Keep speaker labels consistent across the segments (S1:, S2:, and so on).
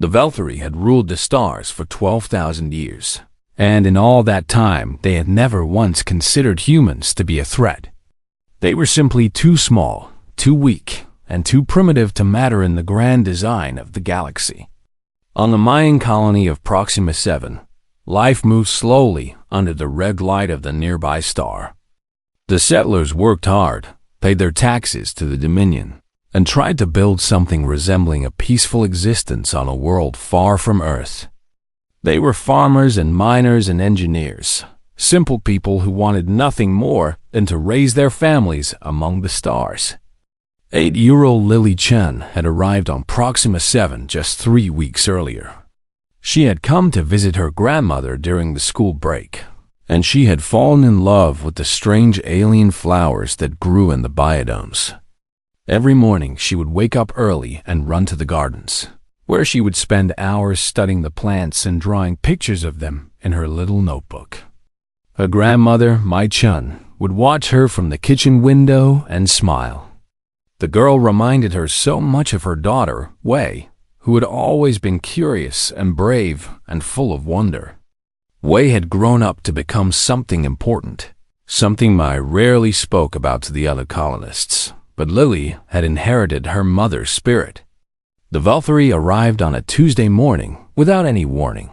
S1: The Velthari had ruled the stars for 12,000 years, and in all that time they had never once considered humans to be a threat. They were simply too small, too weak, and too primitive to matter in the grand design of the galaxy. On the Mayan colony of Proxima 7, life moved slowly under the red light of the nearby star. The settlers worked hard, paid their taxes to the Dominion, and tried to build something resembling a peaceful existence on a world far from Earth. They were farmers and miners and engineers, simple people who wanted nothing more than to raise their families among the stars. 8-year-old Lily Chen had arrived on Proxima 7 just 3 weeks earlier. She had come to visit her grandmother during the school break, and she had fallen in love with the strange alien flowers that grew in the biodomes. Every morning she would wake up early and run to the gardens, where she would spend hours studying the plants and drawing pictures of them in her little notebook. Her grandmother, Mai Chun, would watch her from the kitchen window and smile. The girl reminded her so much of her daughter, Wei, who had always been curious and brave and full of wonder. Wei had grown up to become something important, something Mai rarely spoke about to the other colonists. But Lily had inherited her mother's spirit. The Velthari arrived on a Tuesday morning without any warning.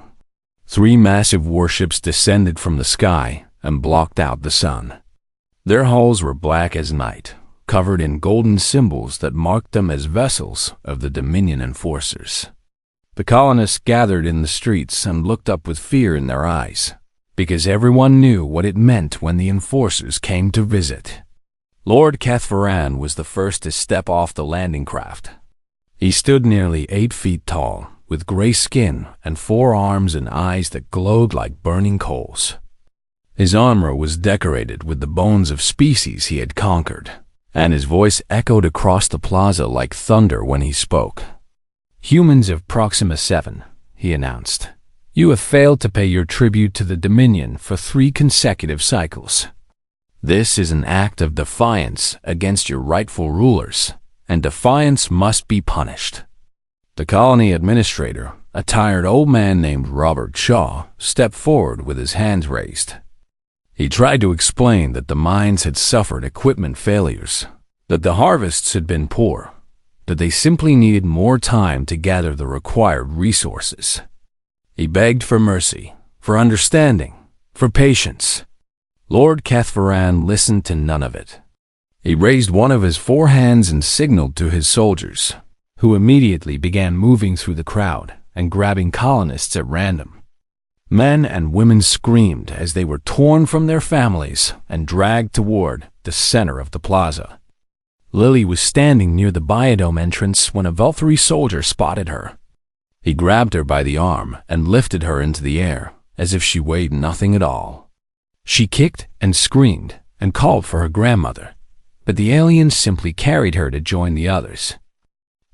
S1: 3 massive warships descended from the sky and blocked out the sun. Their hulls were black as night, covered in golden symbols that marked them as vessels of the Dominion enforcers. The colonists gathered in the streets and looked up with fear in their eyes, because everyone knew what it meant when the enforcers came to visit. Lord Cathvaran was the first to step off the landing craft. He stood nearly 8 feet tall, with gray skin and 4 arms and eyes that glowed like burning coals. His armor was decorated with the bones of species he had conquered, and his voice echoed across the plaza like thunder when he spoke. "Humans of Proxima 7, he announced, "you have failed to pay your tribute to the Dominion for 3 consecutive cycles. This is an act of defiance against your rightful rulers, and defiance must be punished." The colony administrator, a tired old man named Robert Shaw, stepped forward with his hands raised. He tried to explain that the mines had suffered equipment failures, that the harvests had been poor, that they simply needed more time to gather the required resources. He begged for mercy, for understanding, for patience. Lord Cathvaran listened to none of it. He raised one of his 4 hands and signaled to his soldiers, who immediately began moving through the crowd and grabbing colonists at random. Men and women screamed as they were torn from their families and dragged toward the center of the plaza. Lily was standing near the biodome entrance when a Velthari soldier spotted her. He grabbed her by the arm and lifted her into the air as if she weighed nothing at all. She kicked and screamed and called for her grandmother, but the aliens simply carried her to join the others.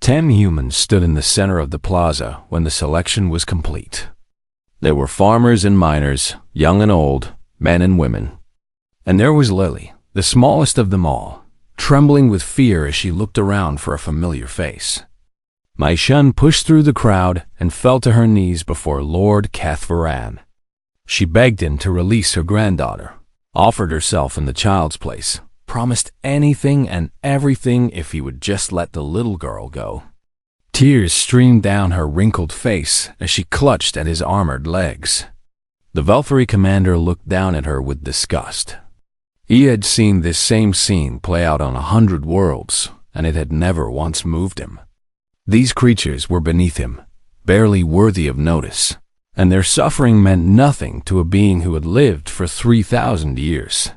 S1: 10 humans stood in the center of the plaza when the selection was complete. There were farmers and miners, young and old, men and women. And there was Lily, the smallest of them all, trembling with fear as she looked around for a familiar face. Mai Shun pushed through the crowd and fell to her knees before Lord Cathvaran. She begged him to release her granddaughter, offered herself in the child's place, promised anything and everything if he would just let the little girl go. Tears streamed down her wrinkled face as she clutched at his armored legs. The Velthari commander looked down at her with disgust. He had seen this same scene play out on 100 worlds, and it had never once moved him. These creatures were beneath him, barely worthy of notice, and their suffering meant nothing to a being who had lived for 3,000 years.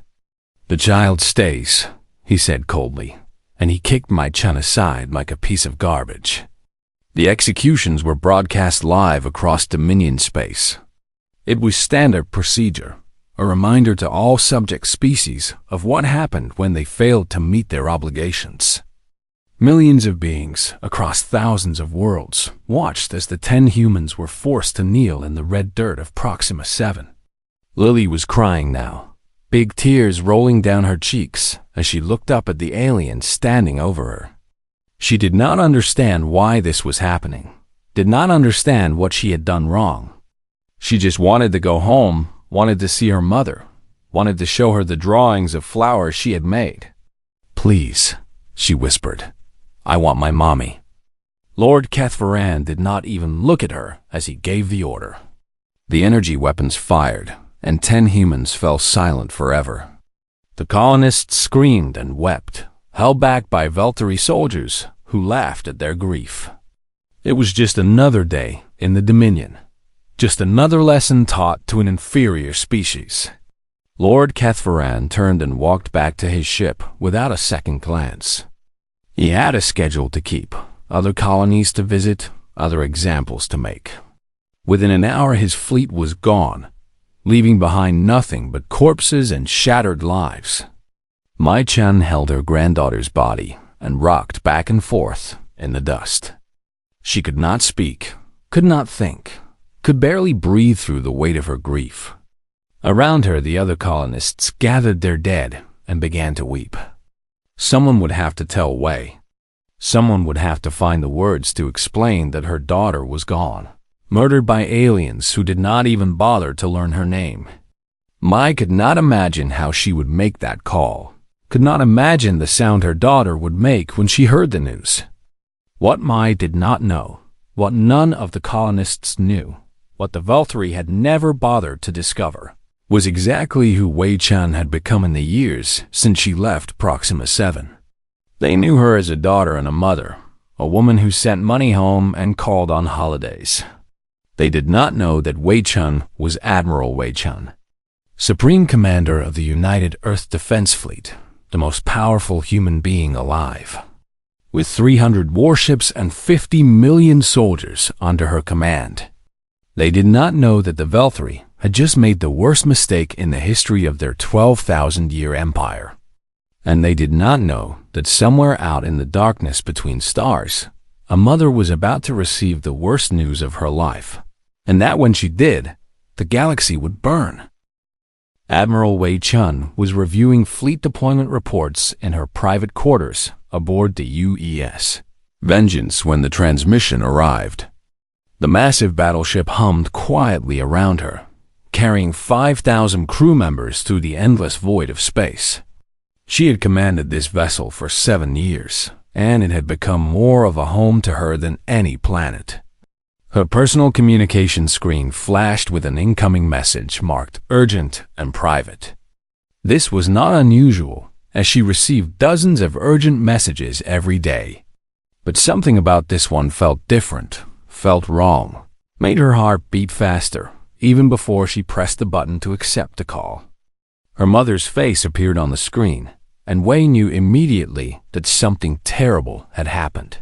S1: "The child stays," he said coldly, and he kicked Mai Chun aside like a piece of garbage. The executions were broadcast live across Dominion space. It was standard procedure, a reminder to all subject species of what happened when they failed to meet their obligations. Millions of beings across thousands of worlds watched as the 10 humans were forced to kneel in the red dirt of Proxima 7. Lily was crying now, big tears rolling down her cheeks as she looked up at the alien standing over her. She did not understand why this was happening, did not understand what she had done wrong. She just wanted to go home, wanted to see her mother, wanted to show her the drawings of flowers she had made. "Please," she whispered, "I want my mommy." Lord Cathvaran did not even look at her as he gave the order. The energy weapons fired, and 10 humans fell silent forever. The colonists screamed and wept, held back by Veltari soldiers who laughed at their grief. It was just another day in the Dominion, just another lesson taught to an inferior species. Lord Cathvaran turned and walked back to his ship without a second glance. He had a schedule to keep, other colonies to visit, other examples to make. Within an hour his fleet was gone, leaving behind nothing but corpses and shattered lives. Mai Chen held her granddaughter's body and rocked back and forth in the dust. She could not speak, could not think, could barely breathe through the weight of her grief. Around her, the other colonists gathered their dead and began to weep. Someone would have to tell Wei. Someone would have to find the words to explain that her daughter was gone, murdered by aliens who did not even bother to learn her name. Mai could not imagine how she would make that call, could not imagine the sound her daughter would make when she heard the news. What Mai did not know, what none of the colonists knew, what the Veltari had never bothered to discover, was exactly who Wei Chen had become in the years since she left Proxima 7. They knew her as a daughter and a mother, a woman who sent money home and called on holidays. They did not know that Wei Chen was Admiral Wei Chen, Supreme Commander of the United Earth Defense Fleet, the most powerful human being alive. With 300 warships and 50 million soldiers under her command. They did not know that the Veltari had just made the worst mistake in the history of their 12,000-year empire. And they did not know that somewhere out in the darkness between stars, a mother was about to receive the worst news of her life, and that when she did, the galaxy would burn. Admiral Wei Chen was reviewing fleet deployment reports in her private quarters aboard the UES Vengeance when the transmission arrived. The massive battleship hummed quietly around her, carrying 5,000 crew members through the endless void of space. She had commanded this vessel for 7 years, and it had become more of a home to her than any planet. Her personal communication screen flashed with an incoming message marked urgent and private. This was not unusual, as she received dozens of urgent messages every day. But something about this one felt different, felt wrong, made her heart beat faster, even before she pressed the button to accept the call. Her mother's face appeared on the screen, and Wei knew immediately that something terrible had happened.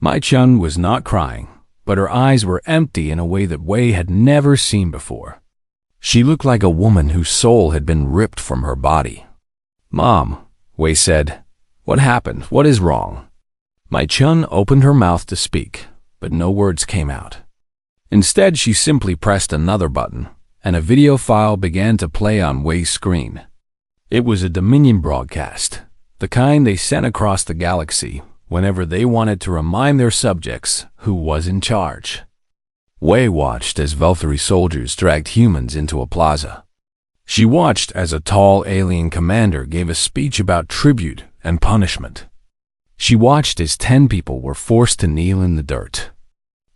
S1: Mai Chen was not crying, but her eyes were empty in a way that Wei had never seen before. She looked like a woman whose soul had been ripped from her body. "Mom," Wei said, "what happened? What is wrong?" Mai Chen opened her mouth to speak, but no words came out. Instead, she simply pressed another button, and a video file began to play on Wei's screen. It was a Dominion broadcast, the kind they sent across the galaxy whenever they wanted to remind their subjects who was in charge. Wei watched as Veltari soldiers dragged humans into a plaza. She watched as a tall alien commander gave a speech about tribute and punishment. She watched as 10 people were forced to kneel in the dirt.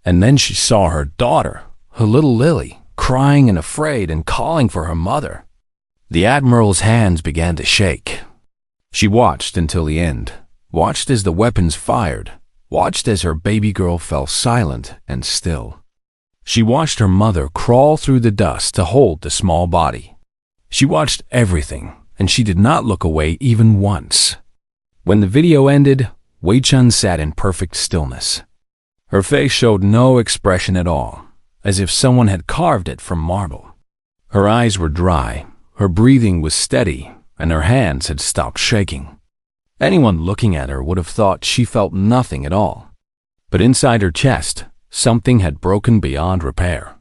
S1: And then she saw her daughter, her little Lily, crying and afraid and calling for her mother. The Admiral's hands began to shake. She watched until the end, watched as the weapons fired, watched as her baby girl fell silent and still. She watched her mother crawl through the dust to hold the small body. She watched everything, and she did not look away even once. When the video ended, Wei Chen sat in perfect stillness. Her face showed no expression at all, as if someone had carved it from marble. Her eyes were dry, her breathing was steady, and her hands had stopped shaking. Anyone looking at her would have thought she felt nothing at all. But inside her chest, something had broken beyond repair.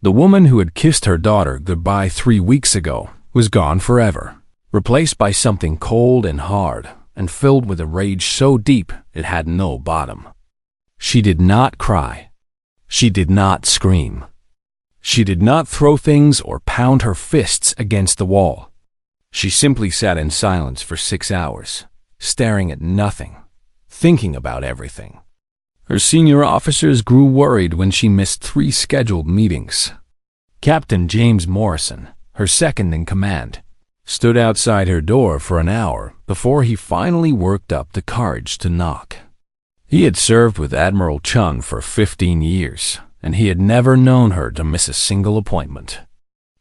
S1: The woman who had kissed her daughter goodbye 3 weeks ago was gone forever, replaced by something cold and hard, and filled with a rage so deep it had no bottom. She did not cry. She did not scream. She did not throw things or pound her fists against the wall. She simply sat in silence for 6 hours, staring at nothing, thinking about everything. Her senior officers grew worried when she missed 3 scheduled meetings. Captain James Morrison, her second in command, stood outside her door for an hour before he finally worked up the courage to knock. He had served with Admiral Chun for 15 years, and he had never known her to miss a single appointment.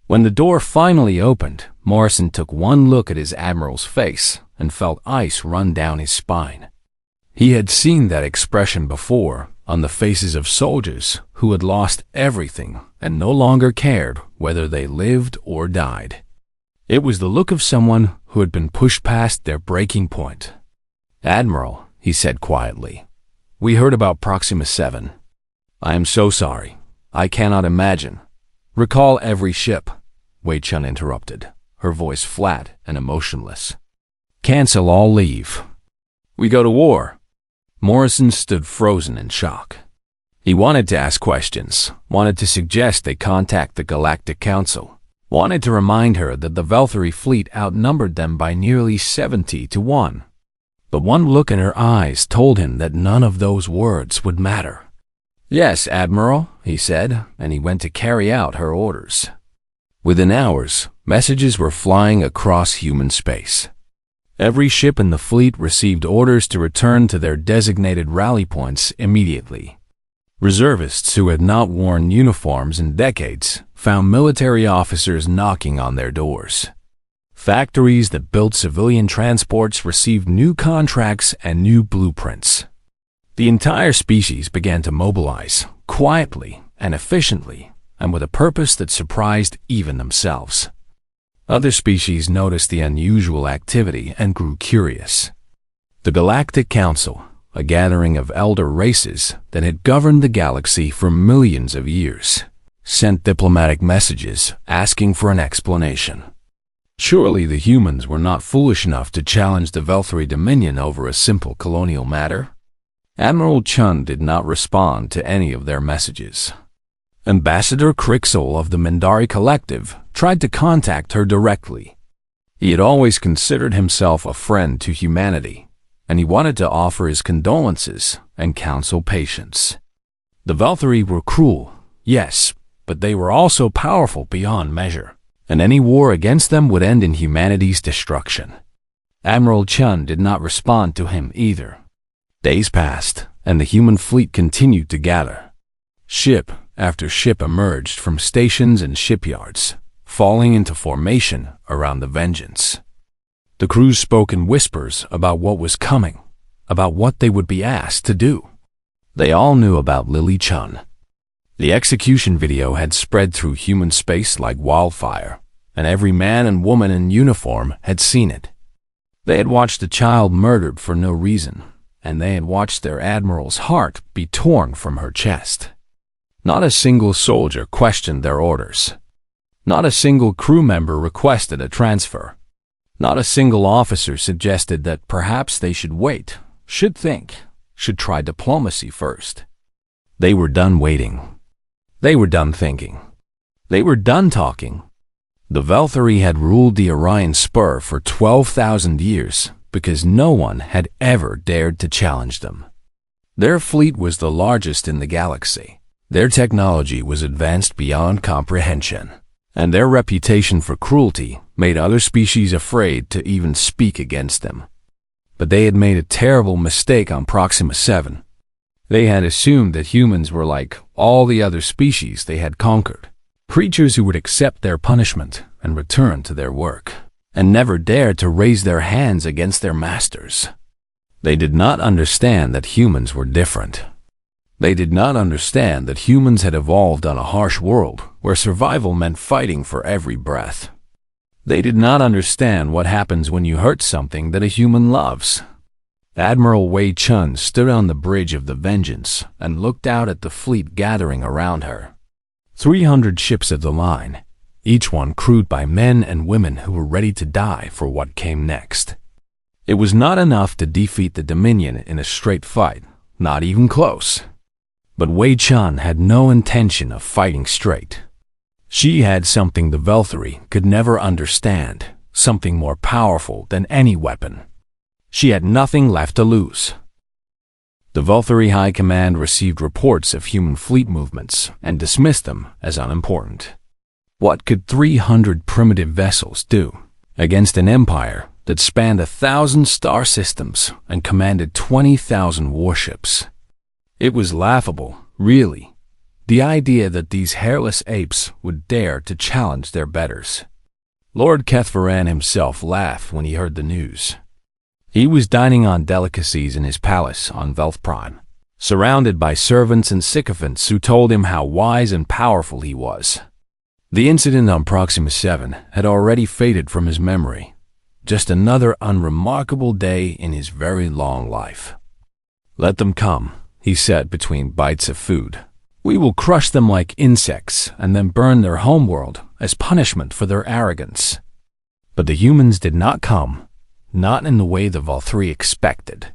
S1: When the door finally opened, Morrison took one look at his admiral's face and felt ice run down his spine. He had seen that expression before on the faces of soldiers who had lost everything and no longer cared whether they lived or died. It was the look of someone who had been pushed past their breaking point. "Admiral," he said quietly, "we heard about Proxima 7. I am so sorry. I cannot imagine." "Recall every ship," Wei Chun interrupted, her voice flat and emotionless. "Cancel all leave. We go to war." Morrison stood frozen in shock. He wanted to ask questions, wanted to suggest they contact the Galactic Council, wanted to remind her that the Valkyrie fleet outnumbered them by nearly 70-1. But one look in her eyes told him that none of those words would matter. "Yes, Admiral," he said, and he went to carry out her orders. Within hours, messages were flying across human space. Every ship in the fleet received orders to return to their designated rally points immediately. Reservists who had not worn uniforms in decades found military officers knocking on their doors. Factories that built civilian transports received new contracts and new blueprints. The entire species began to mobilize, quietly and efficiently, and with a purpose that surprised even themselves. Other species noticed the unusual activity and grew curious. The Galactic Council, a gathering of elder races that had governed the galaxy for millions of years, sent diplomatic messages asking for an explanation. Surely the humans were not foolish enough to challenge the Valkyrie Dominion over a simple colonial matter? Admiral Chun did not respond to any of their messages. Ambassador Crixel of the Mindari Collective tried to contact her directly. He had always considered himself a friend to humanity, and he wanted to offer his condolences and counsel patience. The Valkyrie were cruel, yes, but they were also powerful beyond measure, and any war against them would end in humanity's destruction. Admiral Chun did not respond to him either. Days passed, and the human fleet continued to gather. Ship after ship emerged from stations and shipyards, falling into formation around the Vengeance. The crews spoke in whispers about what was coming, about what they would be asked to do. They all knew about Lily Chun. The execution video had spread through human space like wildfire, and every man and woman in uniform had seen it. They had watched a child murdered for no reason, and they had watched their admiral's heart be torn from her chest. Not a single soldier questioned their orders. Not a single crew member requested a transfer. Not a single officer suggested that perhaps they should wait, should think, should try diplomacy first. They were done waiting. They were done thinking. They were done talking. The Valkyrie had ruled the Orion Spur for 12,000 years because no one had ever dared to challenge them. Their fleet was the largest in the galaxy. Their technology was advanced beyond comprehension, and their reputation for cruelty made other species afraid to even speak against them. But they had made a terrible mistake on Proxima 7. They had assumed that humans were like all the other species they had conquered, creatures who would accept their punishment and return to their work, and never dared to raise their hands against their masters. They did not understand that humans were different. They did not understand that humans had evolved on a harsh world where survival meant fighting for every breath. They did not understand what happens when you hurt something that a human loves. Admiral Wei Chun stood on the bridge of the Vengeance and looked out at the fleet gathering around her. 300 ships of the line, each one crewed by men and women who were ready to die for what came next. It was not enough to defeat the Dominion in a straight fight, not even close. But Wei Chun had no intention of fighting straight. She had something the Valkyrie could never understand, something more powerful than any weapon. She had nothing left to lose. The Valkyrie High Command received reports of human fleet movements and dismissed them as unimportant. What could 300 primitive vessels do against an empire that spanned 1,000 star systems and commanded 20,000 warships? It was laughable, really, the idea that these hairless apes would dare to challenge their betters. Lord Kethvaran himself laughed when he heard the news. He was dining on delicacies in his palace on Velth Prime, surrounded by servants and sycophants who told him how wise and powerful he was. The incident on Proxima 7 had already faded from his memory, just another unremarkable day in his very long life. "Let them come," he said between bites of food. "We will crush them like insects and then burn their homeworld as punishment for their arrogance." But the humans did not come, not in the way the Valkyrie expected.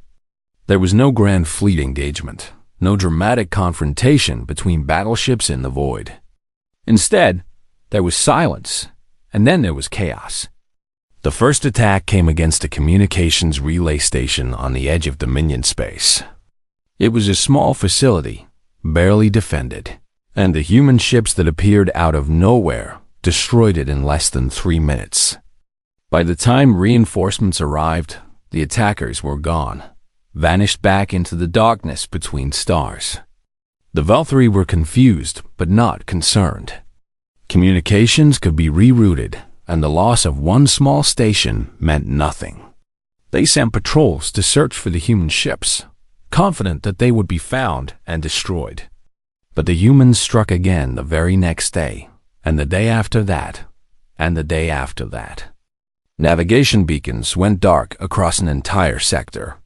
S1: There was no grand fleet engagement, no dramatic confrontation between battleships in the void. Instead, there was silence, and then there was chaos. The first attack came against a communications relay station on the edge of Dominion space. It was a small facility, barely defended, and the human ships that appeared out of nowhere destroyed it in less than 3 minutes. By the time reinforcements arrived, the attackers were gone, vanished back into the darkness between stars. The Valkyrie were confused but not concerned. Communications could be rerouted, and the loss of one small station meant nothing. They sent patrols to search for the human ships, confident that they would be found and destroyed. But the humans struck again the very next day, and the day after that, and the day after that. Navigation beacons went dark across an entire sector.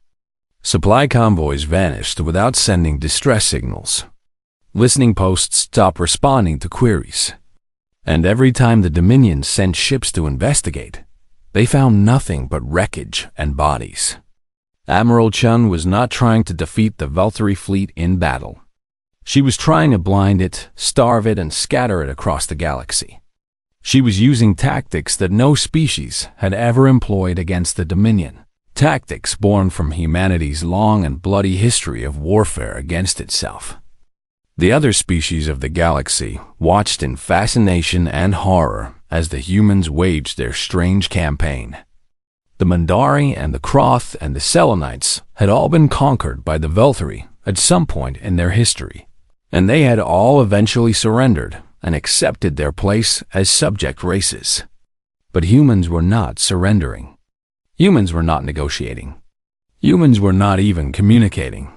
S1: Supply convoys vanished without sending distress signals. Listening posts stopped responding to queries. And every time the Dominion sent ships to investigate, they found nothing but wreckage and bodies. Admiral Chun was not trying to defeat the Valkyrie fleet in battle. She was trying to blind it, starve it, and scatter it across the galaxy. She was using tactics that no species had ever employed against the Dominion, tactics born from humanity's long and bloody history of warfare against itself. The other species of the galaxy watched in fascination and horror as the humans waged their strange campaign. The Mandari and the Kroth and the Selenites had all been conquered by the Valkyrie at some point in their history, and they had all eventually surrendered and accepted their place as subject races. But humans were not surrendering. Humans were not negotiating. Humans were not even communicating.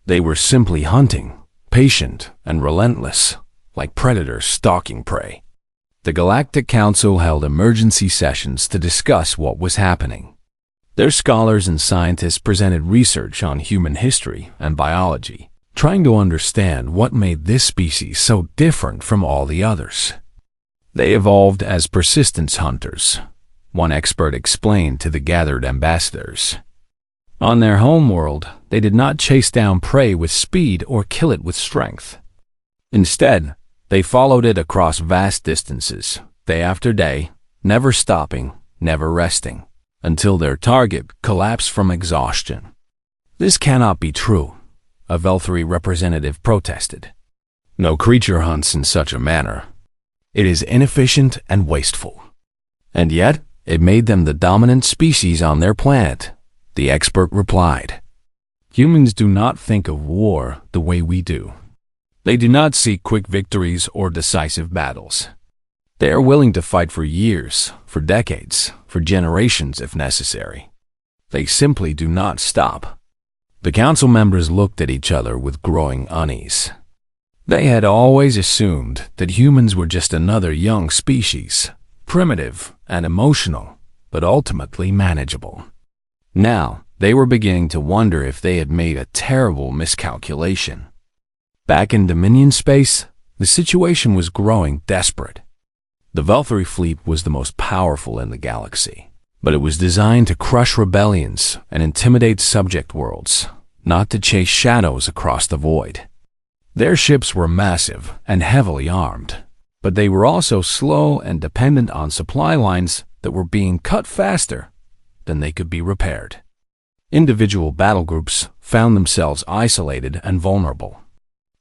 S1: They were simply hunting, patient and relentless, like predators stalking prey. The Galactic Council held emergency sessions to discuss what was happening. Their scholars and scientists presented research on human history and biology, trying to understand what made this species so different from all the others. They evolved as persistence hunters, one expert explained to the gathered ambassadors. On their homeworld, they did not chase down prey with speed or kill it with strength. Instead, they followed it across vast distances, day after day, never stopping, never resting, until their target collapsed from exhaustion. "This cannot be true," a Valkyrie representative protested. "No creature hunts in such a manner. It is inefficient and wasteful." "And yet, it made them the dominant species on their planet," the expert replied. "Humans do not think of war the way we do. They do not seek quick victories or decisive battles. They are willing to fight for years, for decades, for generations if necessary. They simply do not stop." The council members looked at each other with growing unease. They had always assumed that humans were just another young species, primitive and emotional, but ultimately manageable. Now, they were beginning to wonder if they had made a terrible miscalculation. Back in Dominion space, the situation was growing desperate. The Valkyrie fleet was the most powerful in the galaxy, but it was designed to crush rebellions and intimidate subject worlds, not to chase shadows across the void. Their ships were massive and heavily armed, but they were also slow and dependent on supply lines that were being cut faster than they could be repaired. Individual battle groups found themselves isolated and vulnerable.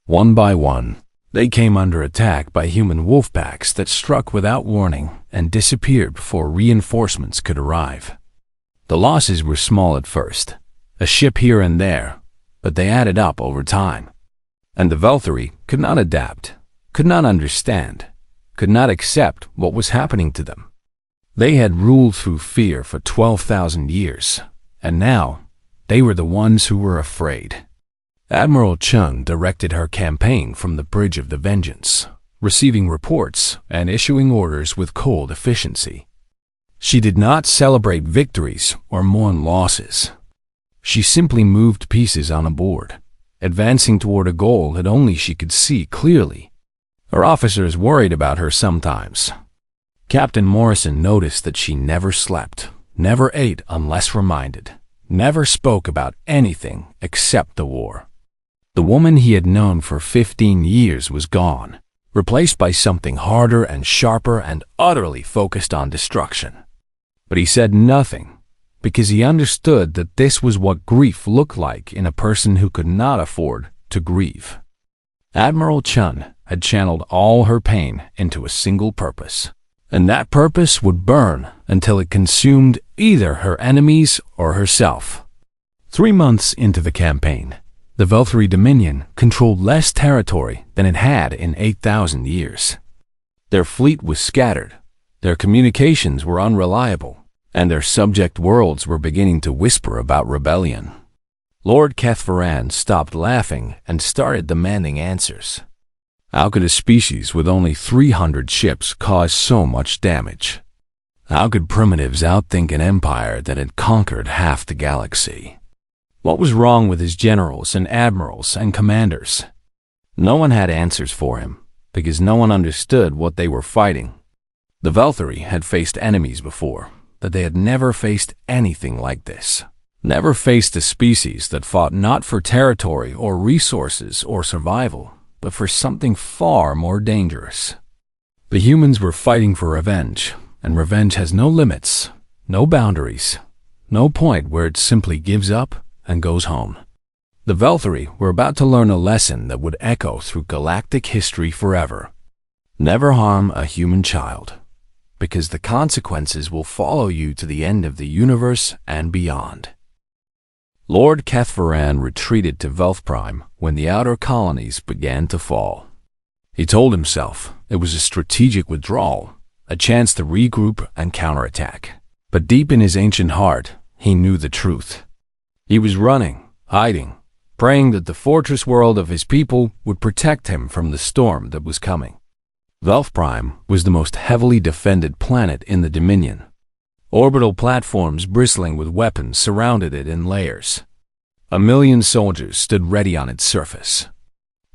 S1: One by one, they came under attack by human wolf packs that struck without warning and disappeared before reinforcements could arrive. The losses were small at first, a ship here and there, but they added up over time. And the Velthari could not adapt, could not understand, could not accept what was happening to them. They had ruled through fear for 12,000 years, and now they were the ones who were afraid. Admiral Chun directed her campaign from the Bridge of the Vengeance, receiving reports and issuing orders with cold efficiency. She did not celebrate victories or mourn losses. She simply moved pieces on a board, advancing toward a goal that only she could see clearly. Her officers worried about her sometimes. Captain Morrison noticed that she never slept, never ate unless reminded, never spoke about anything except the war. The woman he had known for 15 years was gone, replaced by something harder and sharper and utterly focused on destruction. But he said nothing, because he understood that this was what grief looked like in a person who could not afford to grieve. Admiral Chun had channeled all her pain into a single purpose, and that purpose would burn until it consumed either her enemies or herself. 3 months into the campaign, the Velthari Dominion controlled less territory than it had in 8,000 years. Their fleet was scattered, their communications were unreliable, and their subject worlds were beginning to whisper about rebellion. Lord Kethvaran stopped laughing and started demanding answers. How could a species with only 300 ships cause so much damage? How could primitives outthink an empire that had conquered half the galaxy? What was wrong with his generals and admirals and commanders? No one had answers for him, because no one understood what they were fighting. The Velthari had faced enemies before, but they had never faced anything like this. Never faced a species that fought not for territory or resources or survival, but for something far more dangerous. The humans were fighting for revenge, and revenge has no limits, no boundaries, no point where it simply gives up and goes home. The Velthari were about to learn a lesson that would echo through galactic history forever. Never harm a human child, because the consequences will follow you to the end of the universe and beyond. Lord Kethvaran retreated to Velthprime when the outer colonies began to fall. He told himself it was a strategic withdrawal, a chance to regroup and counterattack. But deep in his ancient heart, he knew the truth. He was running, hiding, praying that the fortress world of his people would protect him from the storm that was coming. Velthprime was the most heavily defended planet in the Dominion. Orbital platforms bristling with weapons surrounded it in layers. 1 million soldiers stood ready on its surface.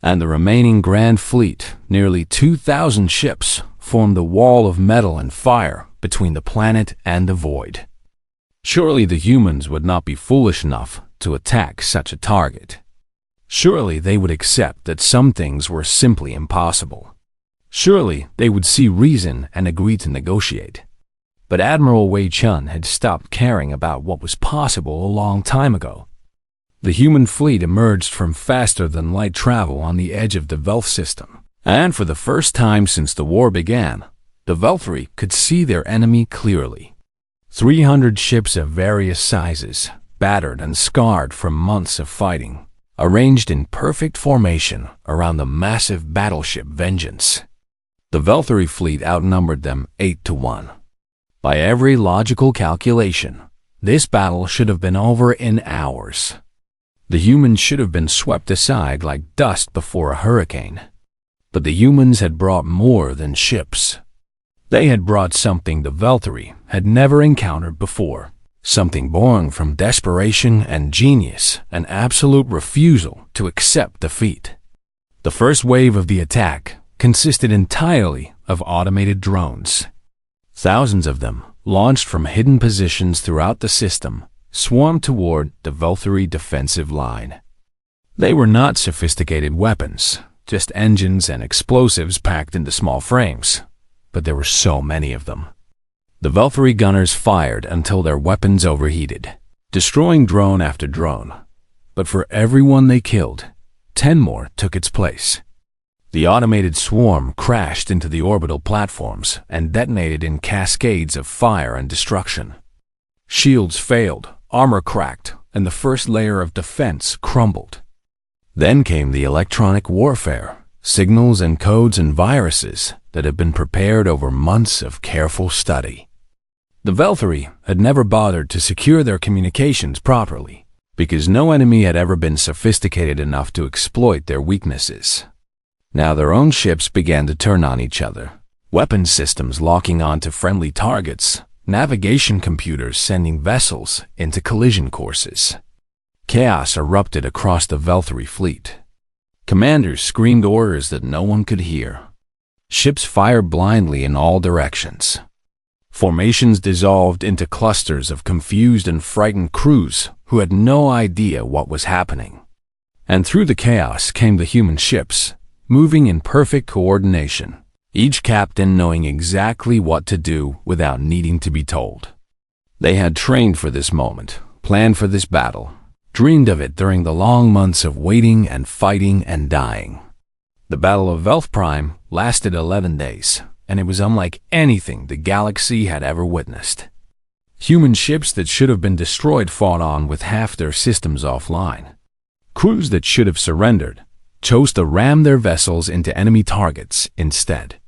S1: And the remaining Grand Fleet, nearly 2,000 ships, formed the wall of metal and fire between the planet and the void. Surely the humans would not be foolish enough to attack such a target. Surely they would accept that some things were simply impossible. Surely they would see reason and agree to negotiate. But Admiral Wei Chun had stopped caring about what was possible a long time ago. The human fleet emerged from faster-than-light travel on the edge of the Velth system, and for the first time since the war began, the Velthari could see their enemy clearly. 300 ships of various sizes, battered and scarred from months of fighting, arranged in perfect formation around the massive battleship Vengeance. The Velthari fleet outnumbered them 8-1. By every logical calculation, this battle should have been over in hours. The humans should have been swept aside like dust before a hurricane. But the humans had brought more than ships. They had brought something the Velthari had never encountered before, something born from desperation and genius, an absolute refusal to accept defeat. The first wave of the attack consisted entirely of automated drones. Thousands of them, launched from hidden positions throughout the system, swarmed toward the Velthari defensive line. They were not sophisticated weapons, just engines and explosives packed into small frames, but there were so many of them. The Valkyrie gunners fired until their weapons overheated, destroying drone after drone. But for every one they killed, 10 more took its place. The automated swarm crashed into the orbital platforms and detonated in cascades of fire and destruction. Shields failed, armor cracked, and the first layer of defense crumbled. Then came the electronic warfare, signals and codes and viruses that had been prepared over months of careful study. The Valkyrie had never bothered to secure their communications properly, because no enemy had ever been sophisticated enough to exploit their weaknesses. Now their own ships began to turn on each other, weapon systems locking onto friendly targets, navigation computers sending vessels into collision courses. Chaos erupted across the Valkyrie fleet. Commanders screamed orders that no one could hear. Ships fired blindly in all directions. Formations dissolved into clusters of confused and frightened crews who had no idea what was happening. And through the chaos came the human ships, moving in perfect coordination, each captain knowing exactly what to do without needing to be told. They had trained for this moment, planned for this battle, dreamed of it during the long months of waiting and fighting and dying. The Battle of Velth Prime lasted 11 days, and it was unlike anything the galaxy had ever witnessed. Human ships that should have been destroyed fought on with half their systems offline. Crews that should have surrendered chose to ram their vessels into enemy targets instead.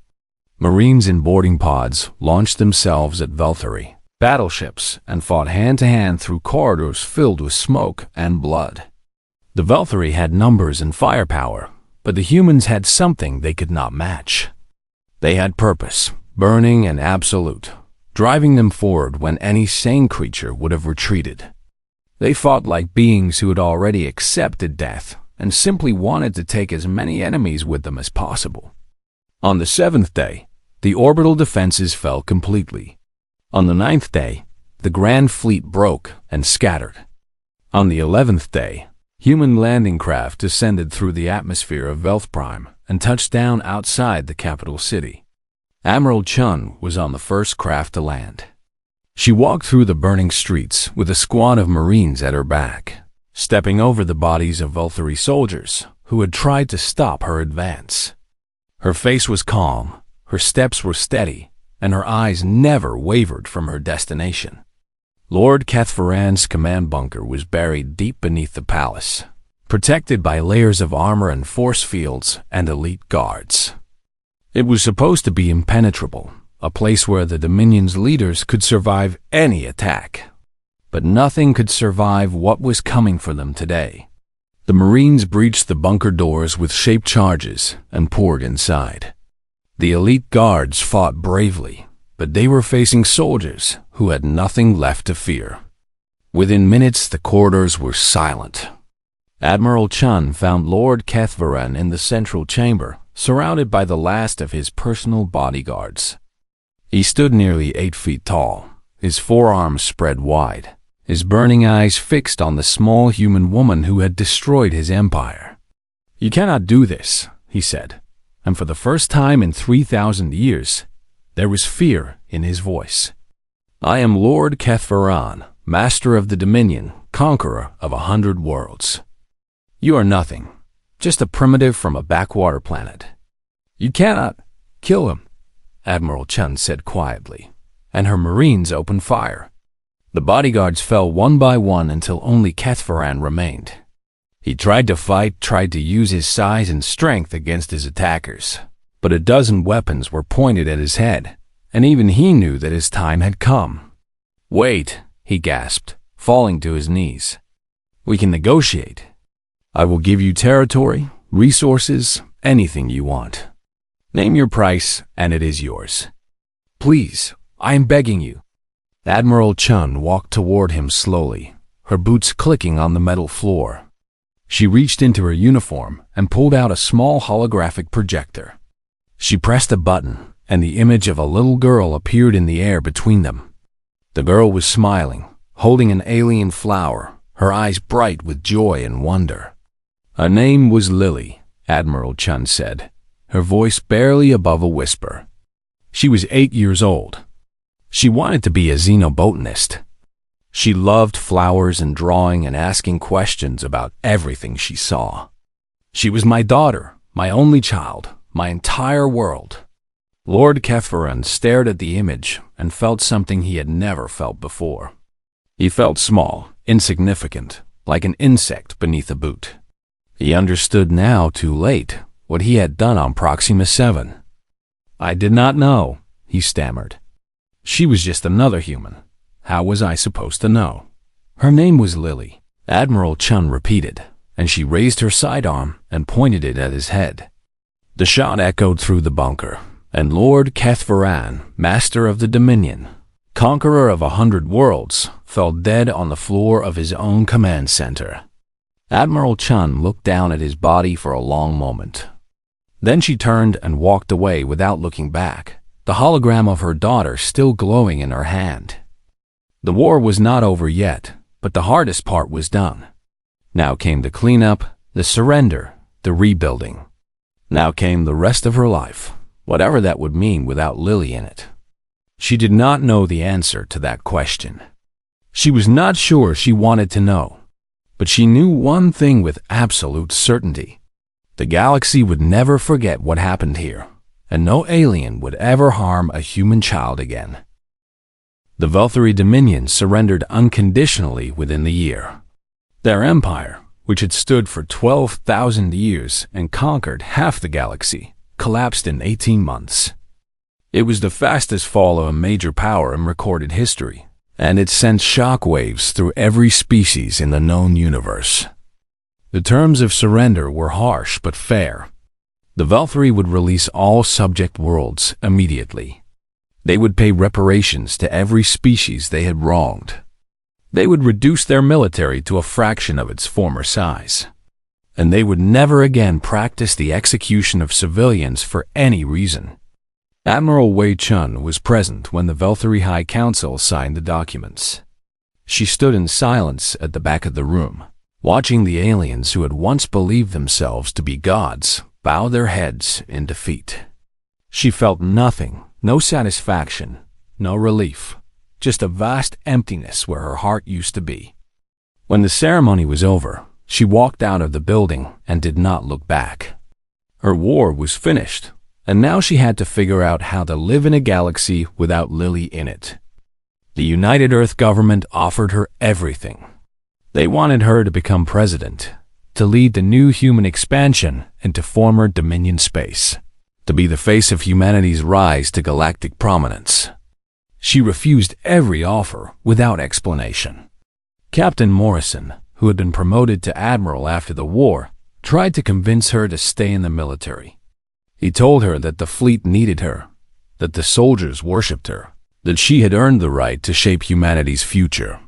S1: Marines in boarding pods launched themselves at Valkyrie battleships and fought hand-to-hand through corridors filled with smoke and blood. The Valkyrie had numbers and firepower, but the humans had something they could not match. They had purpose, burning and absolute, driving them forward when any sane creature would have retreated. They fought like beings who had already accepted death and simply wanted to take as many enemies with them as possible. On the 7th day, the orbital defenses fell completely. On the 9th day, the Grand Fleet broke and scattered. On the 11th day, human landing craft descended through the atmosphere of Velth Prime and touched down outside the capital city. Admiral Chun was on the first craft to land. She walked through the burning streets with a squad of Marines at her back, stepping over the bodies of Valkyrie soldiers who had tried to stop her advance. Her face was calm, her steps were steady, and her eyes never wavered from her destination. Lord Kethvaran's command bunker was buried deep beneath the palace, protected by layers of armor and force fields and elite guards. It was supposed to be impenetrable, a place where the Dominion's leaders could survive any attack. But nothing could survive what was coming for them today. The Marines breached the bunker doors with shaped charges and poured inside. The elite guards fought bravely, but they were facing soldiers who had nothing left to fear. Within minutes, the corridors were silent. Admiral Chun found Lord Kethvaran in the central chamber, surrounded by the last of his personal bodyguards. He stood nearly 8 feet tall, his forearms spread wide, his burning eyes fixed on the small human woman who had destroyed his empire. "You cannot do this," he said, and for the first time in 3,000 years, there was fear in his voice. "I am Lord Kethvaran, master of the Dominion, conqueror of 100 worlds. You are nothing, just a primitive from a backwater planet. You cannot kill him," Admiral Chun said quietly, and her Marines opened fire. The bodyguards fell one by one until only Kethvaran remained. He tried to fight, tried to use his size and strength against his attackers, but a dozen weapons were pointed at his head, and even he knew that his time had come. "Wait," he gasped, falling to his knees. "We can negotiate. I will give you territory, resources, anything you want. Name your price, and it is yours. Please, I am begging you." Admiral Chun walked toward him slowly, her boots clicking on the metal floor. She reached into her uniform and pulled out a small holographic projector. She pressed a button, and the image of a little girl appeared in the air between them. The girl was smiling, holding an alien flower, her eyes bright with joy and wonder. Her name was Lily, Admiral Chun said, her voice barely above a whisper. She was 8 years old. She wanted to be a xenobotanist. She loved flowers and drawing and asking questions about everything she saw. She was my daughter, my only child, my entire world. Lord Kefferan stared at the image and felt something he had never felt before. He felt small, insignificant, like an insect beneath a boot. He understood now, too late, what he had done on Proxima 7. I did not know, he stammered. She was just another human. How was I supposed to know? Her name was Lily, Admiral Chun repeated, and she raised her sidearm and pointed it at his head. The shot echoed through the bunker, and Lord Kethvaran, master of the Dominion, conqueror of 100 worlds, fell dead on the floor of his own command center. Admiral Chun looked down at his body for a long moment. Then she turned and walked away without looking back, the hologram of her daughter still glowing in her hand. The war was not over yet, but the hardest part was done. Now came the cleanup, the surrender, the rebuilding. Now came the rest of her life, whatever that would mean without Lily in it. She did not know the answer to that question. She was not sure she wanted to know, but she knew one thing with absolute certainty. The galaxy would never forget what happened here, and no alien would ever harm a human child again. The Velthari Dominion surrendered unconditionally within the year. Their empire, which had stood for 12,000 years and conquered half the galaxy, collapsed in 18 months. It was the fastest fall of a major power in recorded history, and it sent shockwaves through every species in the known universe. The terms of surrender were harsh but fair. The Velthari would release all subject worlds immediately. They would pay reparations to every species they had wronged. They would reduce their military to a fraction of its former size. And they would never again practice the execution of civilians for any reason. Admiral Wei Chun was present when the Velthari High Council signed the documents. She stood in silence at the back of the room, watching the aliens who had once believed themselves to be gods bow their heads in defeat. She felt nothing, no satisfaction, no relief, just a vast emptiness where her heart used to be. When the ceremony was over, she walked out of the building and did not look back. Her war was finished, and now she had to figure out how to live in a galaxy without Lily in it. The United Earth government offered her everything. They wanted her to become president, to lead the new human expansion into former Dominion space, to be the face of humanity's rise to galactic prominence. She refused every offer without explanation. Captain Morrison, who had been promoted to admiral after the war, tried to convince her to stay in the military. He told her that the fleet needed her, that the soldiers worshipped her, that she had earned the right to shape humanity's future.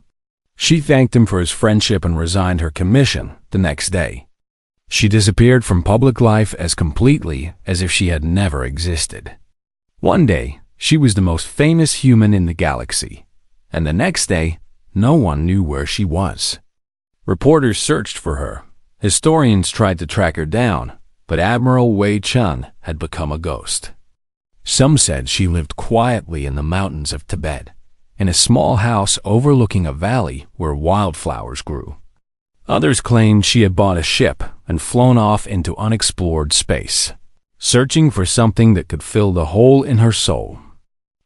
S1: She thanked him for his friendship and resigned her commission the next day. She disappeared from public life as completely as if she had never existed. One day, she was the most famous human in the galaxy, and the next day, no one knew where she was. Reporters searched for her. Historians tried to track her down, but Admiral Wei Chun had become a ghost. Some said she lived quietly in the mountains of Tibet, in a small house overlooking a valley where wildflowers grew. Others claimed she had bought a ship and flown off into unexplored space, searching for something that could fill the hole in her soul.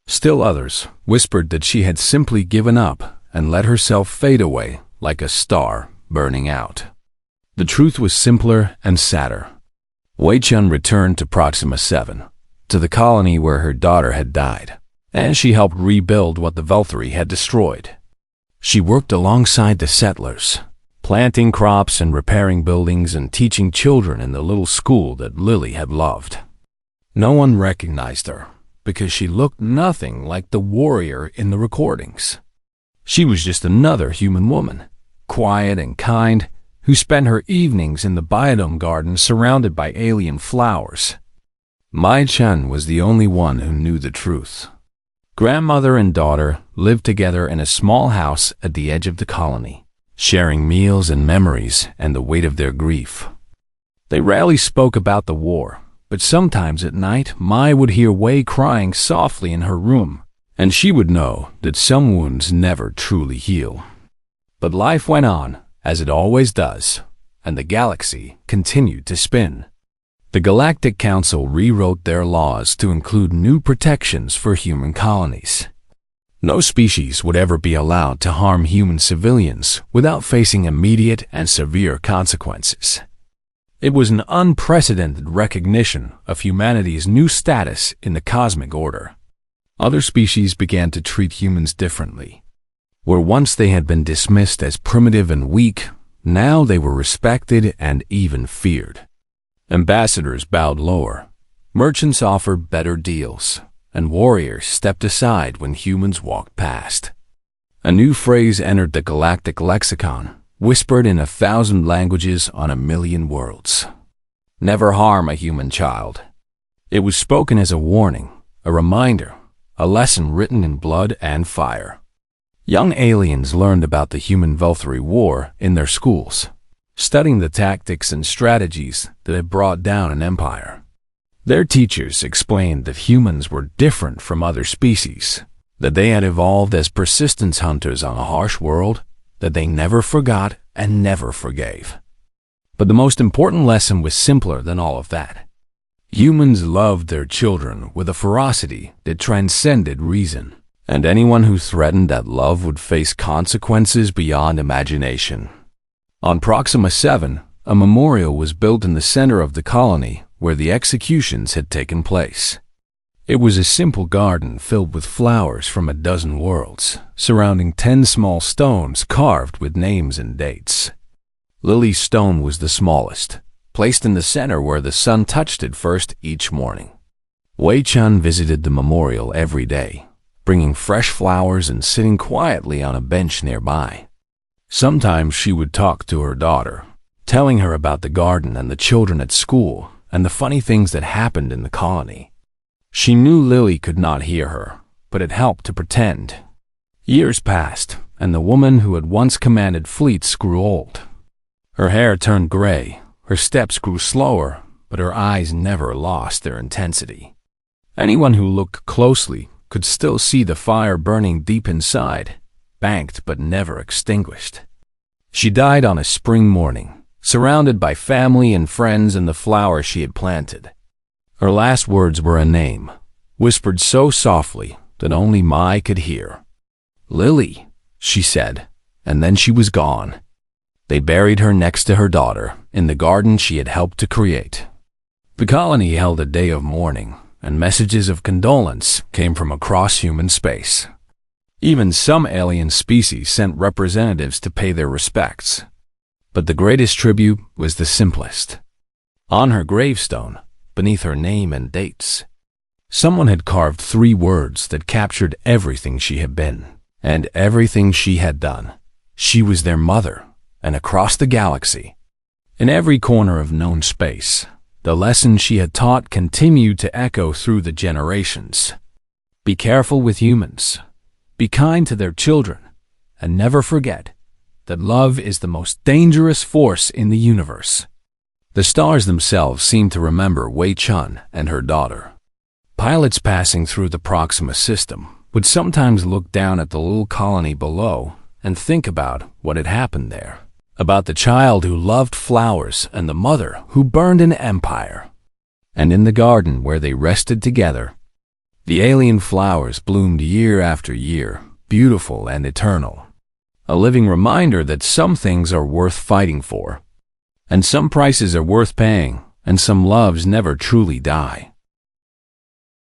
S1: Still others whispered that she had simply given up and let herself fade away like a star burning out. The truth was simpler and sadder. Wei Chun returned to Proxima 7, to the colony where her daughter had died, and she helped rebuild what the Velthari had destroyed. She worked alongside the settlers, planting crops and repairing buildings and teaching children in the little school that Lily had loved. No one recognized her because she looked nothing like the warrior in the recordings. She was just another human woman, quiet and kind, who spent her evenings in the biodome garden surrounded by alien flowers. Mai Chen was the only one who knew the truth. Grandmother and daughter lived together in a small house at the edge of the colony, sharing meals and memories and the weight of their grief. They rarely spoke about the war, but sometimes at night Mai would hear Wei crying softly in her room, and she would know that some wounds never truly heal. But life went on, as it always does, and the galaxy continued to spin. The Galactic Council rewrote their laws to include new protections for human colonies. No species would ever be allowed to harm human civilians without facing immediate and severe consequences. It was an unprecedented recognition of humanity's new status in the cosmic order. Other species began to treat humans differently. Where once they had been dismissed as primitive and weak, now they were respected and even feared. Ambassadors bowed lower, merchants offered better deals, and warriors stepped aside when humans walked past. A new phrase entered the galactic lexicon, whispered in 1,000 languages on 1,000,000 worlds. Never harm a human child. It was spoken as a warning, a reminder, a lesson written in blood and fire. Young aliens learned about the human-Vulthury War in their schools, studying the tactics and strategies that had brought down an empire. Their teachers explained that humans were different from other species, that they had evolved as persistence hunters on a harsh world, that they never forgot and never forgave. But the most important lesson was simpler than all of that. Humans loved their children with a ferocity that transcended reason, and anyone who threatened that love would face consequences beyond imagination. On Proxima 7, a memorial was built in the center of the colony where the executions had taken place. It was a simple garden filled with flowers from 12 worlds, surrounding 10 small stones carved with names and dates. Lily's stone was the smallest, placed in the center where the sun touched it first each morning. Wei Chun visited the memorial every day, bringing fresh flowers and sitting quietly on a bench nearby. Sometimes she would talk to her daughter, telling her about the garden and the children at school and the funny things that happened in the colony. She knew Lily could not hear her, but it helped to pretend. Years passed, and the woman who had once commanded fleets grew old. Her hair turned gray, her steps grew slower, but her eyes never lost their intensity. Anyone who looked closely could still see the fire burning deep inside, banked but never extinguished. She died on a spring morning, surrounded by family and friends and the flowers she had planted. Her last words were a name, whispered so softly that only Mai could hear. "Lily," she said, and then she was gone. They buried her next to her daughter in the garden she had helped to create. The colony held a day of mourning, and messages of condolence came from across human space. Even some alien species sent representatives to pay their respects. But the greatest tribute was the simplest. On her gravestone, beneath her name and dates, someone had carved 3 words that captured everything she had been and everything she had done. She was their mother, and across the galaxy, in every corner of known space, the lesson she had taught continued to echo through the generations. Be careful with humans. Be kind to their children, and never forget that love is the most dangerous force in the universe. The stars themselves seemed to remember Wei Chun and her daughter. Pilots passing through the Proxima system would sometimes look down at the little colony below and think about what had happened there, about the child who loved flowers and the mother who burned an empire. And in the garden where they rested together, the alien flowers bloomed year after year, beautiful and eternal. A living reminder that some things are worth fighting for, and some prices are worth paying, and some loves never truly die.